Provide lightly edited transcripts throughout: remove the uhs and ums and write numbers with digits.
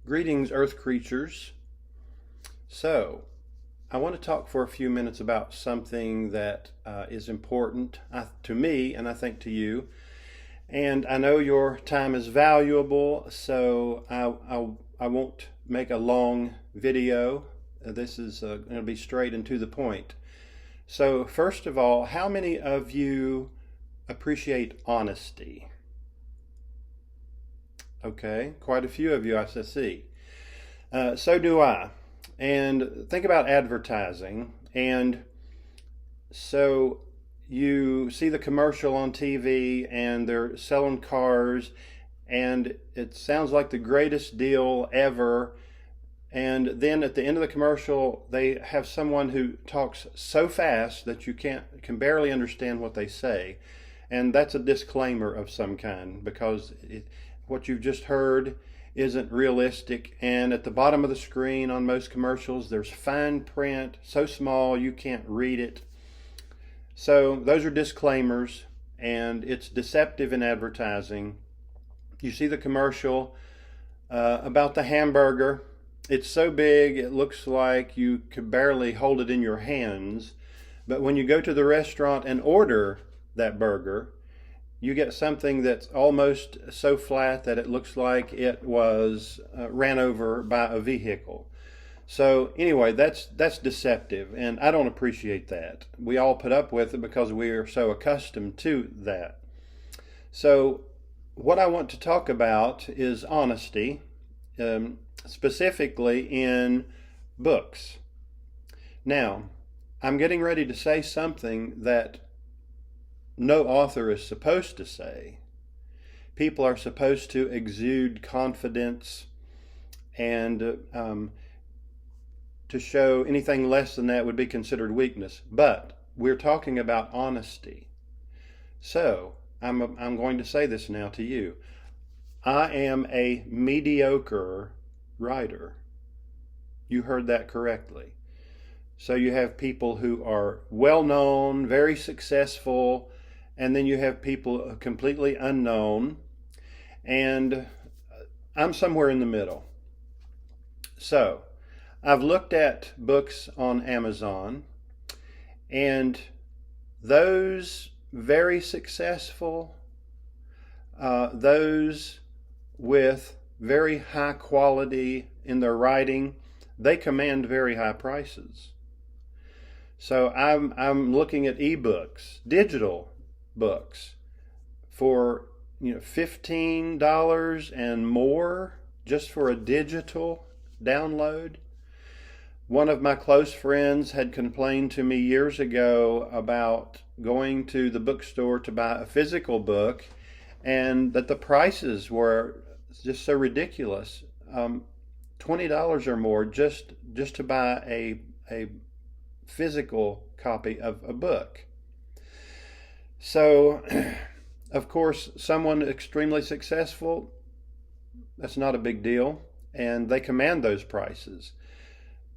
Greetings, Earth creatures. So, I want to talk for a few minutes about something that is important to me and I think to you. And I know your time is valuable, so I won't make a long video. This is going to be straight and to the point. So, first of all, how many of you appreciate honesty? Okay, quite a few of you I see. So do I. And think about advertising. And so you see the commercial on TV and they're selling cars and it sounds like the greatest deal ever. And then at the end of the commercial, they have someone who talks so fast that you can barely understand what they say. And that's a disclaimer of some kind because what you've just heard isn't realistic. And at the bottom of the screen on most commercials, there's fine print, so small you can't read it. So those are disclaimers, and it's deceptive in advertising. You see the commercial about the hamburger. It's so big it looks like you could barely hold it in your hands. But when you go to the restaurant and order that burger, you get something that's almost so flat that it looks like it was ran over by a vehicle. So anyway, that's deceptive, and I don't appreciate that. We all put up with it because we are so accustomed to that. So what I want to talk about is honesty, specifically in books. Now, I'm getting ready to say something that no author is supposed to say. People are supposed to exude confidence, and to show anything less than that would be considered weakness. But we're talking about honesty. So I'm going to say this now to you. I am a mediocre writer. You heard that correctly. So you have people who are well known, very successful, and then you have people completely unknown, and I'm somewhere in the middle. So I've looked at books on Amazon, and those very successful, those with very high quality in their writing, they command very high prices. So I'm looking at ebooks, digital books, for $15 and more just for a digital download. One of my close friends had complained to me years ago about going to the bookstore to buy a physical book, and that the prices were just so ridiculous. $20 or more just to buy a physical copy of a book. So, of course, someone extremely successful, that's not a big deal, and they command those prices.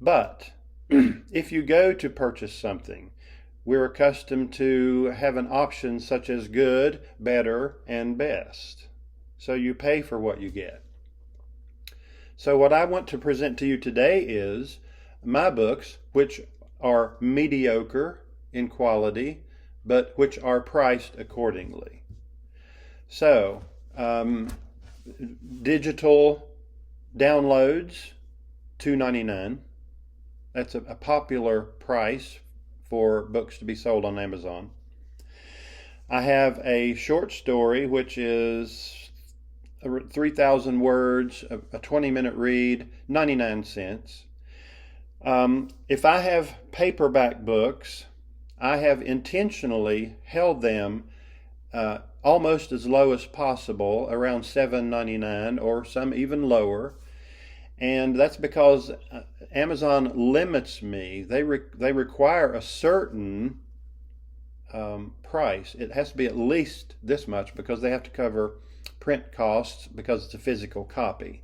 But if you go to purchase something, we're accustomed to having options such as good, better, and best. So you pay for what you get. So what I want to present to you today is my books, which are mediocre in quality, but which are priced accordingly. So, digital downloads, $2.99. That's a popular price for books to be sold on Amazon. I have a short story, which is 3,000 words, a 20-minute read, 99 cents. If I have paperback books, I have intentionally held them almost as low as possible, around $7.99 or some even lower. And that's because Amazon limits me. They require a certain price. It has to be at least this much because they have to cover print costs because it's a physical copy.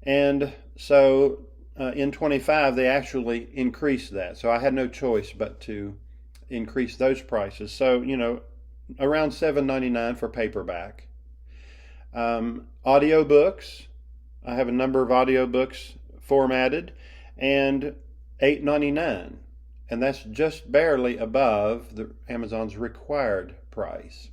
And so in 25 they actually increased that. So I had no choice but to increase those prices. So, around $7.99 for paperback. Audiobooks, I have a number of audiobooks formatted, and $8.99, and that's just barely above Amazon's required price.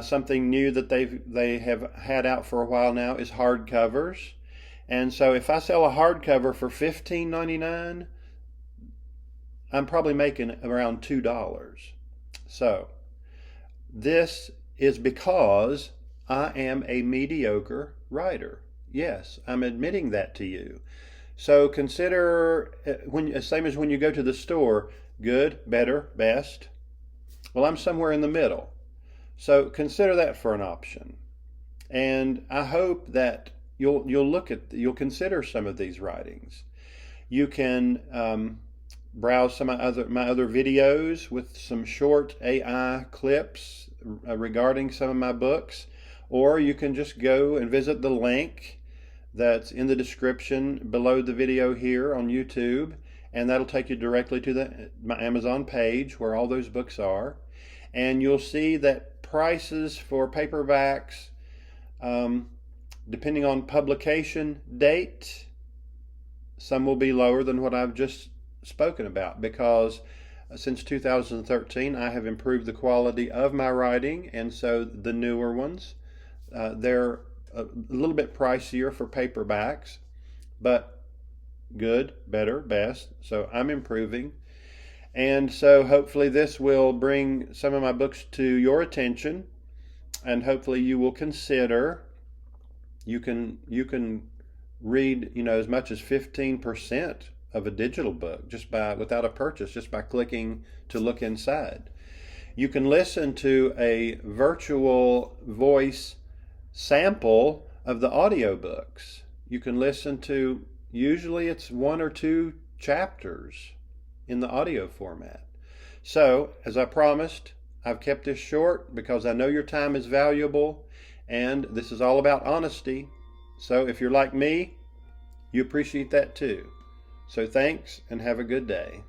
Something new that they have had out for a while now is hardcovers. And so if I sell a hardcover for $15.99, I'm probably making around $2. So this is because I am a mediocre writer. Yes, I'm admitting that to you. So consider, same as when you go to the store, good, better, best. Well, I'm somewhere in the middle. So consider that for an option. And I hope that you'll consider some of these writings. You can browse some of my other videos with some short AI clips regarding some of my books, or you can just go and visit the link that's in the description below the video here on YouTube, and that'll take you directly to my Amazon page where all those books are. And you'll see that prices for paperbacks, depending on publication date, some will be lower than what I've just spoken about, because since 2013 I have improved the quality of my writing, and so the newer ones, they're a little bit pricier for paperbacks, but good, better, best. So I'm improving. And so hopefully this will bring some of my books to your attention, and hopefully you will consider, you can read, as much as 15% of a digital book without a purchase, just by clicking to look inside. You can listen to a virtual voice sample of the audiobooks. You can listen to, usually it's 1 or 2 chapters in the audio format. So, as I promised, I've kept this short because I know your time is valuable, and this is all about honesty. So if you're like me, you appreciate that too. So thanks, and have a good day.